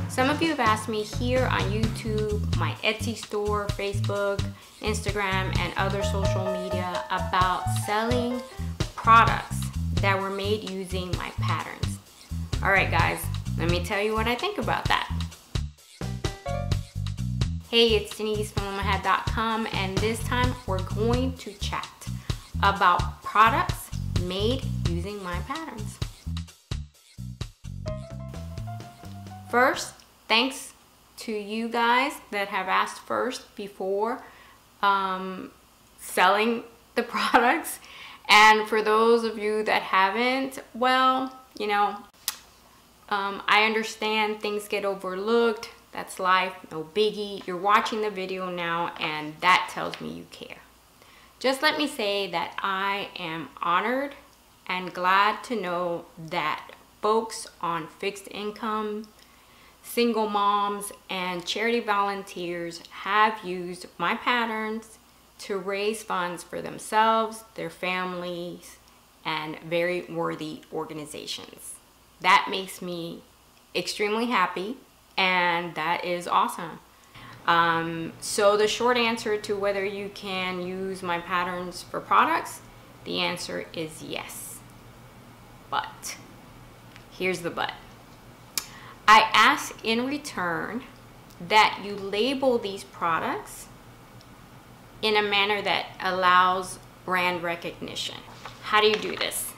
Some of you have asked me here on YouTube, my Etsy store, Facebook, Instagram, and other social media about selling products that were made using my patterns. All right, guys, let me tell you what I think about that. Hey, it's Denise from LoomaHat.com, and this time we're going to chat about products made using my patterns. First, thanks to you guys that have asked first before selling the products. And for those of you that haven't, well, you know, I understand things get overlooked. That's life, no biggie. You're watching the video now, and that tells me you care. Just let me say that I am honored and glad to know that folks on fixed income, single moms, and charity volunteers have used my patterns to raise funds for themselves, their families, and very worthy organizations. That makes me extremely happy, and that is awesome. So the short answer to whether you can use my patterns for products, the answer is yes. But here's the but. I ask in return that you label these products in a manner that allows brand recognition. How do you do this?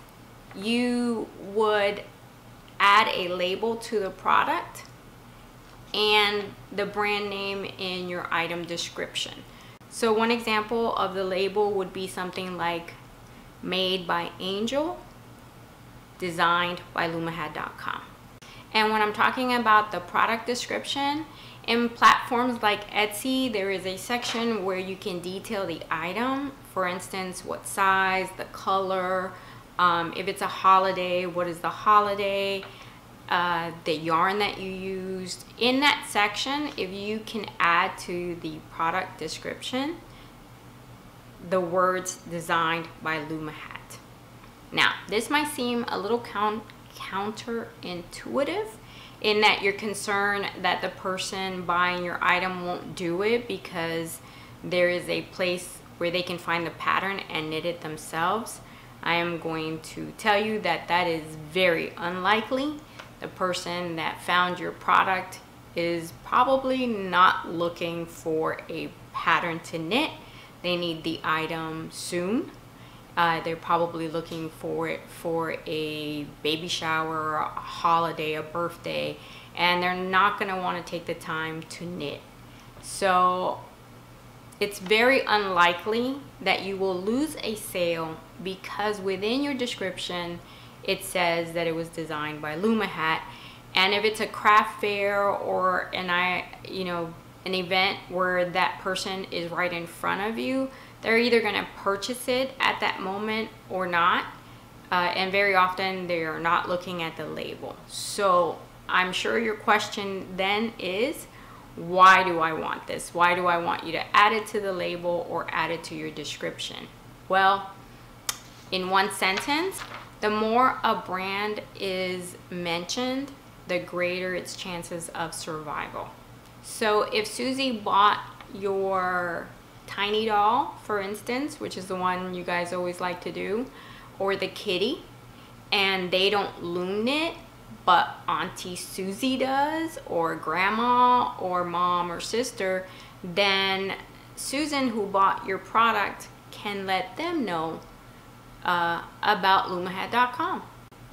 You would add a label to the product and the brand name in your item description. So one example of the label would be something like made by Angel, designed by LoomaHat.com. And when I'm talking about the product description, in platforms like Etsy, there is a section where you can detail the item. For instance, what size, the color, if it's a holiday, what is the holiday, the yarn that you used. In that section, if you can add to the product description the words designed by LoomaHat. Now, this might seem a little counterintuitive in that you're concerned that the person buying your item won't do it because there is a place where they can find the pattern and knit it themselves. I am going to tell you that that is very unlikely. The person that found your product is probably not looking for a pattern to knit. They need the item soon. They're probably looking for it for a baby shower, a holiday, a birthday, and they're not going to want to take the time to knit. So it's very unlikely that you will lose a sale because within your description it says that it was designed by LoomaHat. And if it's a craft fair or an event where that person is right in front of you, they're either going to purchase it at that moment or not. And very often they are not looking at the label. So I'm sure your question then is, why do I want this? Why do I want you to add it to the label or add it to your description? Well, in one sentence, the more a brand is mentioned, the greater its chances of survival. So if Susie bought your tiny doll, for instance, which is the one you guys always like to do, or the kitty, and they don't loom knit, but Auntie Susie does, or grandma, or mom, or sister, then Susan, who bought your product, can let them know about LoomaHat.com.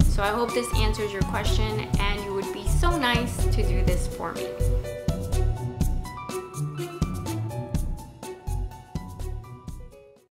So I hope this answers your question, and you would be so nice to do this for me.